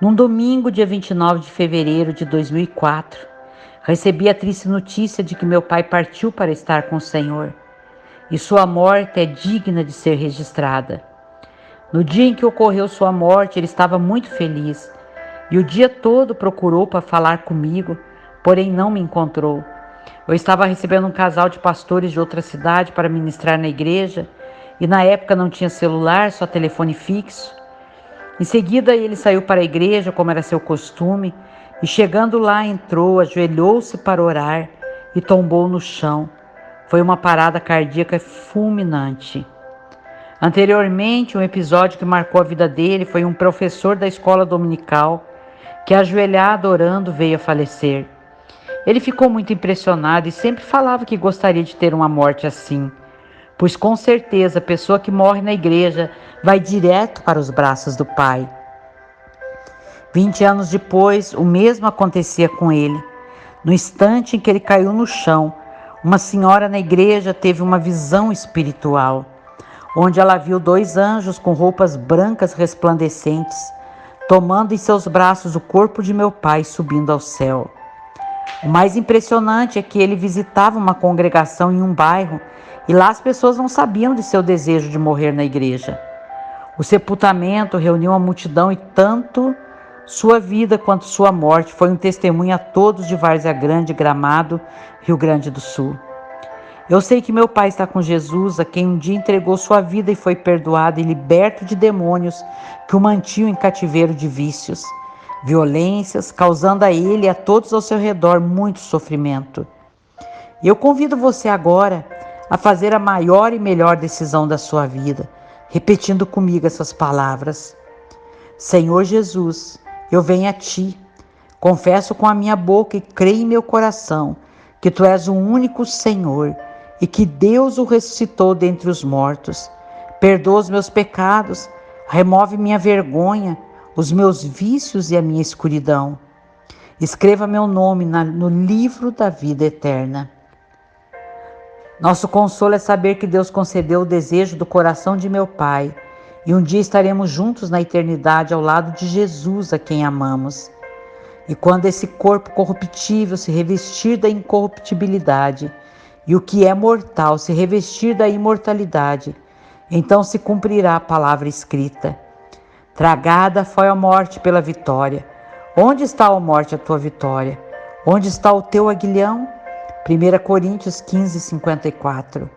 Num domingo, dia 29 de fevereiro de 2004, recebi a triste notícia de que meu pai partiu para estar com o Senhor, e sua morte é digna de ser registrada. No dia em que ocorreu sua morte, ele estava muito feliz, e o dia todo procurou para falar comigo, porém não me encontrou. Eu estava recebendo um casal de pastores de outra cidade para ministrar na igreja, e na época não tinha celular, só telefone fixo. Em seguida ele saiu para a igreja, como era seu costume, e chegando lá entrou, ajoelhou-se para orar e tombou no chão. Foi uma parada cardíaca fulminante. Anteriormente, um episódio que marcou a vida dele foi um professor da escola dominical que, ajoelhado orando, veio a falecer. Ele ficou muito impressionado e sempre falava que gostaria de ter uma morte assim, pois com certeza a pessoa que morre na igreja vai direto para os braços do Pai. 20 anos depois, o mesmo acontecia com ele. No instante em que ele caiu no chão, uma senhora na igreja teve uma visão espiritual, onde ela viu 2 anjos com roupas brancas resplandecentes, tomando em seus braços o corpo de meu pai subindo ao céu. O mais impressionante é que ele visitava uma congregação em um bairro e lá as pessoas não sabiam de seu desejo de morrer na igreja. O sepultamento reuniu a multidão e tanto sua vida quanto sua morte foi um testemunho a todos de Várzea Grande, Gramado, Rio Grande do Sul. Eu sei que meu pai está com Jesus, a quem um dia entregou sua vida e foi perdoado e liberto de demônios que o mantinham em cativeiro de vícios, violências, causando a ele e a todos ao seu redor muito sofrimento. E eu convido você agora a fazer a maior e melhor decisão da sua vida. repetindo comigo essas palavras: Senhor Jesus, eu venho a Ti, confesso com a minha boca e creio em meu coração que Tu és o único Senhor e que Deus o ressuscitou dentre os mortos. Perdoa os meus pecados, remove minha vergonha, os meus vícios e a minha escuridão. Escreva meu nome no livro da vida eterna. Nosso consolo é saber que Deus concedeu o desejo do coração de meu Pai e um dia estaremos juntos na eternidade ao lado de Jesus, a quem amamos. E quando esse corpo corruptível se revestir da incorruptibilidade e o que é mortal se revestir da imortalidade, então se cumprirá a palavra escrita: tragada foi a morte pela vitória. Onde está, ó morte, a tua vitória? Onde está o teu aguilhão? 1 Coríntios 15, 54.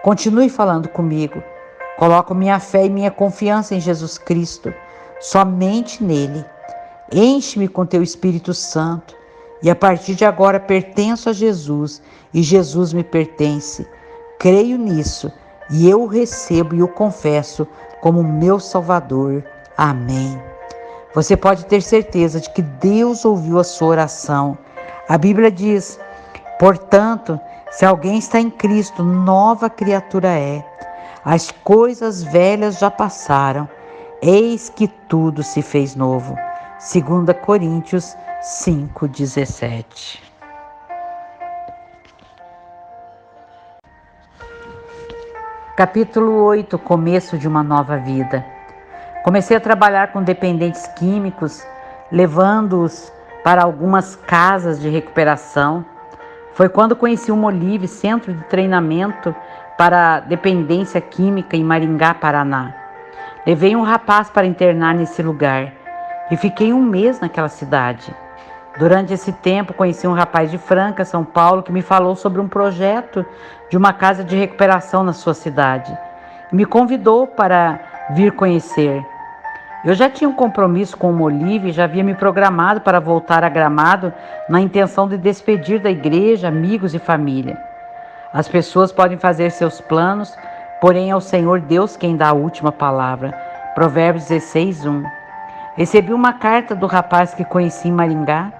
Continue falando comigo. Coloco minha fé e minha confiança em Jesus Cristo, somente nele. Enche-me com teu Espírito Santo e a partir de agora pertenço a Jesus e Jesus me pertence. Creio nisso e eu o recebo e o confesso como meu Salvador. Amém. Você pode ter certeza de que Deus ouviu a sua oração. A Bíblia diz: portanto, se alguém está em Cristo, nova criatura é. As coisas velhas já passaram, eis que tudo se fez novo. 2 Coríntios 5,17. Capítulo 8. Começo de uma nova vida. Comecei a trabalhar com dependentes químicos, levando-os para algumas casas de recuperação. Foi quando conheci o Molive, centro de treinamento para dependência química em Maringá, Paraná. Levei um rapaz para internar nesse lugar e fiquei um mês naquela cidade. Durante esse tempo, conheci um rapaz de Franca, São Paulo, que me falou sobre um projeto de uma casa de recuperação na sua cidade e me convidou para vir conhecer. Eu já tinha um compromisso com o Molive e já havia me programado para voltar a Gramado na intenção de despedir da igreja, amigos e família. As pessoas podem fazer seus planos, porém é o Senhor Deus quem dá a última palavra. Provérbios 16:1. Recebi uma carta do rapaz que conheci em Maringá,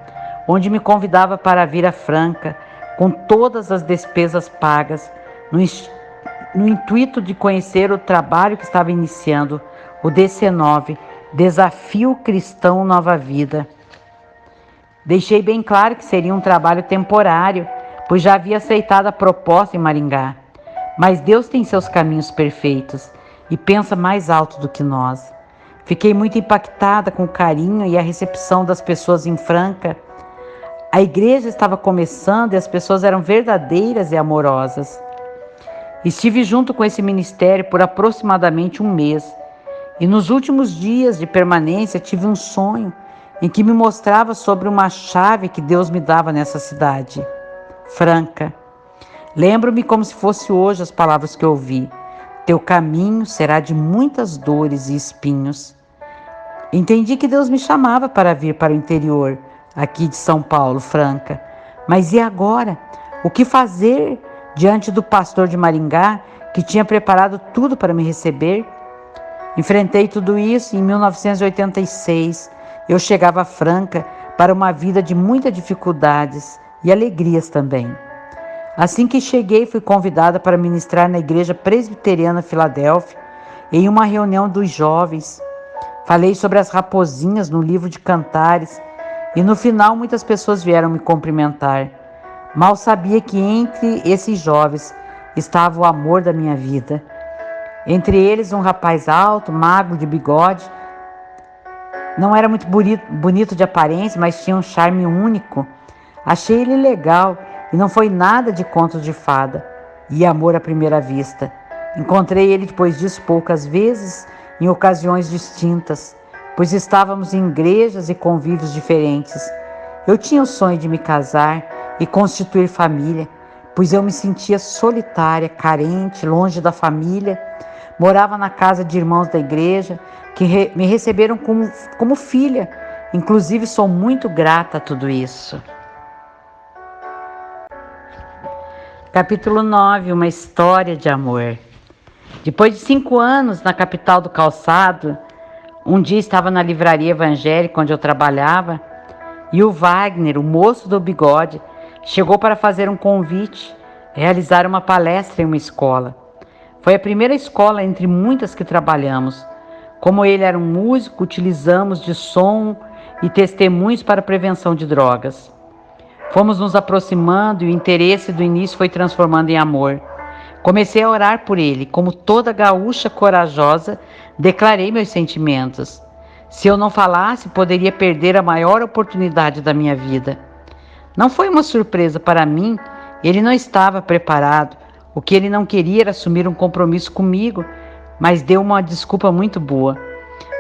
onde me convidava para vir a Franca, com todas as despesas pagas, no intuito de conhecer o trabalho que estava iniciando, o DC9, Desafio Cristão Nova Vida. Deixei bem claro que seria um trabalho temporário, pois já havia aceitado a proposta em Maringá. Mas Deus tem seus caminhos perfeitos e pensa mais alto do que nós. Fiquei muito impactada com o carinho e a recepção das pessoas em Franca. A igreja estava começando e as pessoas eram verdadeiras e amorosas. Estive junto com esse ministério por aproximadamente um mês. E nos últimos dias de permanência tive um sonho em que me mostrava sobre uma chave que Deus me dava nessa cidade, Franca. Lembro-me como se fosse hoje as palavras que ouvi: teu caminho será de muitas dores e espinhos. Entendi que Deus me chamava para vir para o interior, aqui de São Paulo, Franca. Mas e agora? O que fazer diante do pastor de Maringá, que tinha preparado tudo para me receber? Enfrentei tudo isso e em 1986 eu chegava a Franca para uma vida de muitas dificuldades e alegrias também. Assim que cheguei, fui convidada para ministrar na Igreja Presbiteriana Filadélfia, em uma reunião dos jovens. Falei sobre as raposinhas no livro de Cantares e no final muitas pessoas vieram me cumprimentar. Mal sabia que entre esses jovens estava o amor da minha vida. Entre eles um rapaz alto, magro, de bigode. Não era muito bonito de aparência, mas tinha um charme único. Achei ele legal e não foi nada de conto de fada e amor à primeira vista. Encontrei ele depois disso poucas vezes, em ocasiões distintas, pois estávamos em igrejas e convívios diferentes. Eu tinha o sonho de me casar e constituir família, pois eu me sentia solitária, carente, longe da família. Morava na casa de irmãos da igreja, que me receberam como filha. Inclusive, sou muito grata a tudo isso. Capítulo 9, uma história de amor. Depois de 5 anos na capital do calçado, um dia estava na livraria evangélica onde eu trabalhava e o Wagner, o moço do bigode, chegou para fazer um convite, realizar uma palestra em uma escola. Foi a primeira escola entre muitas que trabalhamos. Como ele era um músico, utilizamos de som e testemunhos para a prevenção de drogas. Fomos nos aproximando e o interesse do início foi transformando em amor. Comecei a orar por ele, como toda gaúcha corajosa, declarei meus sentimentos. Se eu não falasse, poderia perder a maior oportunidade da minha vida. Não foi uma surpresa para mim, ele não estava preparado. O que ele não queria era assumir um compromisso comigo, mas deu uma desculpa muito boa.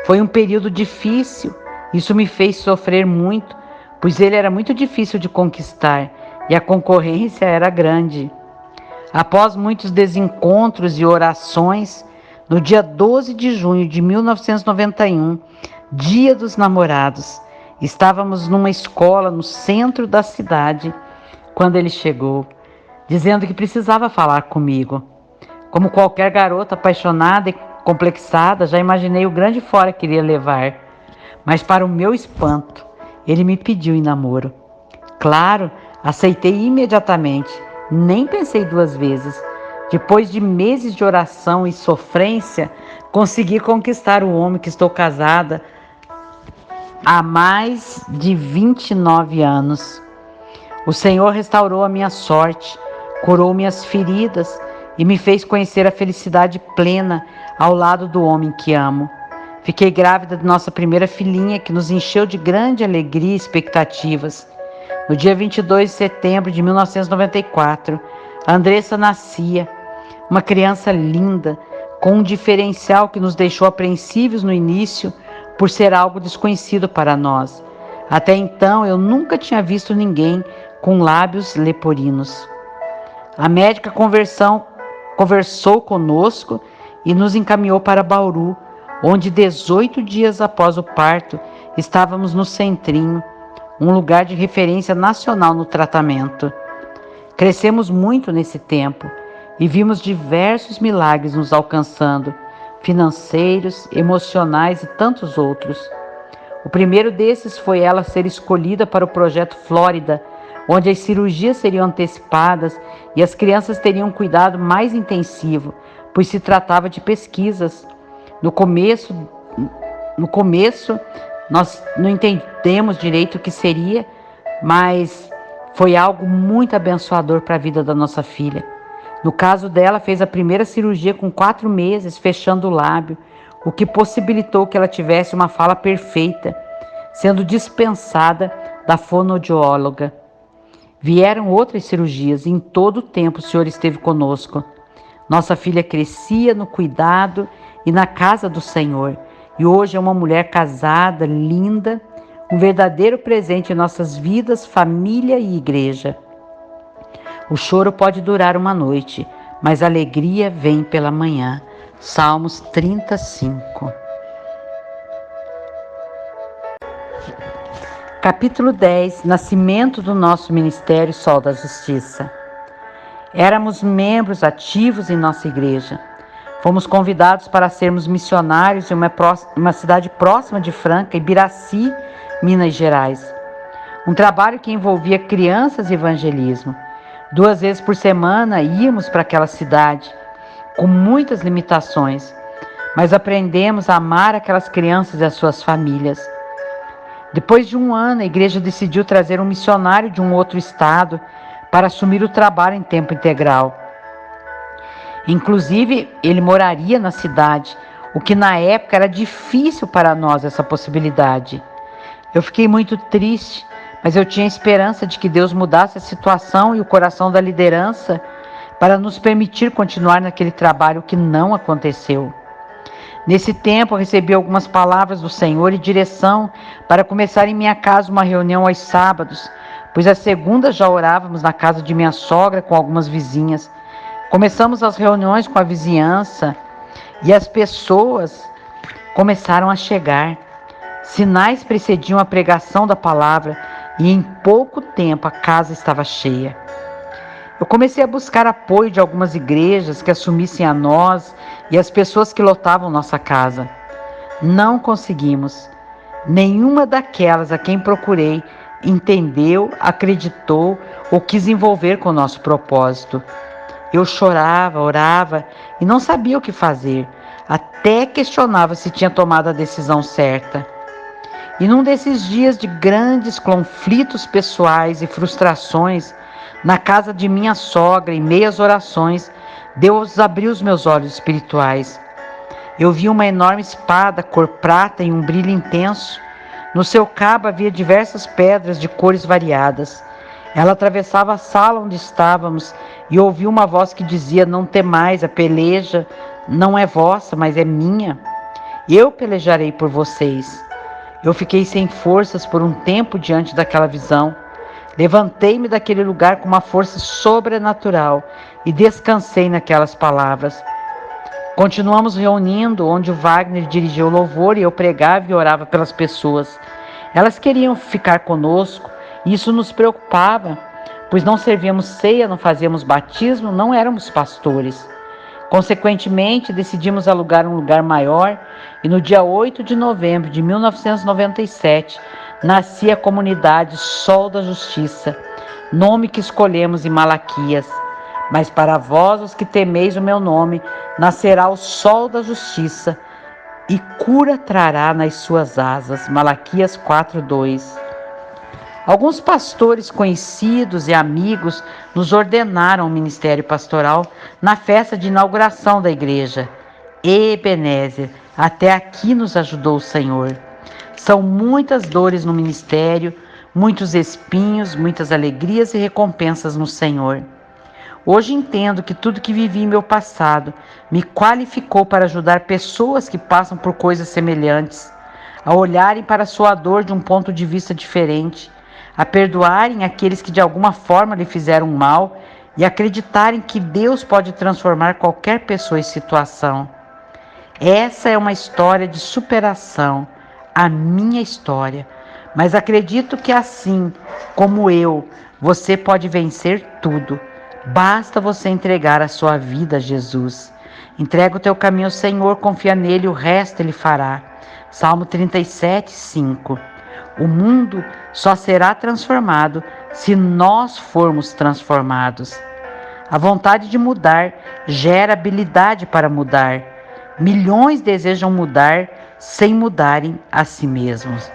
Foi um período difícil, isso me fez sofrer muito, pois ele era muito difícil de conquistar e a concorrência era grande. Após muitos desencontros e orações, no dia 12 de junho de 1991, Dia dos Namorados, estávamos numa escola no centro da cidade quando ele chegou, dizendo que precisava falar comigo. Como qualquer garota apaixonada e complexada, já imaginei o grande fora que iria levar, mas para o meu espanto, ele me pediu em namoro. Claro, aceitei imediatamente, nem pensei 2 vezes. Depois de meses de oração e sofrência, consegui conquistar o homem que estou casada há mais de 29 anos. O Senhor restaurou a minha sorte, curou minhas feridas e me fez conhecer a felicidade plena ao lado do homem que amo. Fiquei grávida de nossa primeira filhinha, que nos encheu de grande alegria e expectativas. No dia 22 de setembro de 1994, a Andressa nascia, uma criança linda, com um diferencial que nos deixou apreensivos no início por ser algo desconhecido para nós. Até então, eu nunca tinha visto ninguém com lábios leporinos. A médica conversou conosco e nos encaminhou para Bauru, onde 18 dias após o parto, estávamos no Centrinho, um lugar de referência nacional no tratamento. Crescemos muito nesse tempo e vimos diversos milagres nos alcançando, financeiros, emocionais e tantos outros. O primeiro desses foi ela ser escolhida para o Projeto Flórida, onde as cirurgias seriam antecipadas e as crianças teriam um cuidado mais intensivo, pois se tratava de pesquisas. No começo, nós não entendemos direito o que seria, mas foi algo muito abençoador para a vida da nossa filha. No caso dela, fez a primeira cirurgia com 4 meses, fechando o lábio, o que possibilitou que ela tivesse uma fala perfeita, sendo dispensada da fonoaudióloga. Vieram outras cirurgias e em todo o tempo o Senhor esteve conosco. Nossa filha crescia no cuidado e na casa do Senhor, e hoje é uma mulher casada, linda, um verdadeiro presente em nossas vidas, família e igreja. O choro pode durar uma noite, mas a alegria vem pela manhã. Salmos 35. Capítulo 10. Nascimento do nosso Ministério Sol da Justiça. Éramos membros ativos em nossa igreja. Fomos convidados para sermos missionários em uma cidade próxima de Franca, Ibiraci, Minas Gerais. Um trabalho que envolvia crianças e evangelismo. 2 vezes por semana íamos para aquela cidade, com muitas limitações, mas aprendemos a amar aquelas crianças e as suas famílias. Depois de 1 ano, a igreja decidiu trazer um missionário de um outro estado para assumir o trabalho em tempo integral. Inclusive, ele moraria na cidade, o que na época era difícil para nós essa possibilidade. Eu fiquei muito triste, mas eu tinha esperança de que Deus mudasse a situação e o coração da liderança para nos permitir continuar naquele trabalho, que não aconteceu. Nesse tempo, eu recebi algumas palavras do Senhor e direção para começar em minha casa uma reunião aos sábados, pois às segundas já orávamos na casa de minha sogra com algumas vizinhas. Começamos as reuniões com a vizinhança e as pessoas começaram a chegar. Sinais precediam a pregação da palavra e em pouco tempo a casa estava cheia. Eu comecei a buscar apoio de algumas igrejas que assumissem a nós e as pessoas que lotavam nossa casa. Não conseguimos. Nenhuma daquelas a quem procurei entendeu, acreditou ou quis envolver com o nosso propósito. Eu chorava, orava e não sabia o que fazer. Até questionava se tinha tomado a decisão certa. E num desses dias de grandes conflitos pessoais e frustrações, na casa de minha sogra, em meio às orações, Deus abriu os meus olhos espirituais. Eu vi uma enorme espada cor prata em um brilho intenso. No seu cabo havia diversas pedras de cores variadas. Ela atravessava a sala onde estávamos e ouvi uma voz que dizia: não temais, a peleja não é vossa, mas é minha. Eu pelejarei por vocês. Eu fiquei sem forças por um tempo diante daquela visão. Levantei-me daquele lugar com uma força sobrenatural e descansei naquelas palavras. Continuamos reunindo, onde o Wagner dirigia o louvor e eu pregava e orava pelas pessoas. Elas queriam ficar conosco e isso nos preocupava, pois não servíamos ceia, não fazíamos batismo, não éramos pastores. Consequentemente, decidimos alugar um lugar maior e no dia 8 de novembro de 1997, nascia a comunidade Sol da Justiça, nome que escolhemos em Malaquias. Mas para vós, os que temeis o meu nome, nascerá o Sol da Justiça e cura trará nas suas asas. Malaquias 4:2. Alguns pastores conhecidos e amigos nos ordenaram o ministério pastoral na festa de inauguração da igreja. Ebenezer, até aqui nos ajudou o Senhor. São muitas dores no ministério, muitos espinhos, muitas alegrias e recompensas no Senhor. Hoje entendo que tudo que vivi em meu passado me qualificou para ajudar pessoas que passam por coisas semelhantes, a olharem para a sua dor de um ponto de vista diferente, a perdoarem aqueles que de alguma forma lhe fizeram mal e acreditarem que Deus pode transformar qualquer pessoa e situação. Essa é uma história de superação, a minha história, mas acredito que assim como eu, você pode vencer tudo. Basta você entregar a sua vida a Jesus. Entrega o teu caminho ao Senhor, confia nele, o resto ele fará. Salmo 37:5. O mundo só será transformado se nós formos transformados. A vontade de mudar gera habilidade para mudar. Milhões desejam mudar sem mudarem a si mesmos.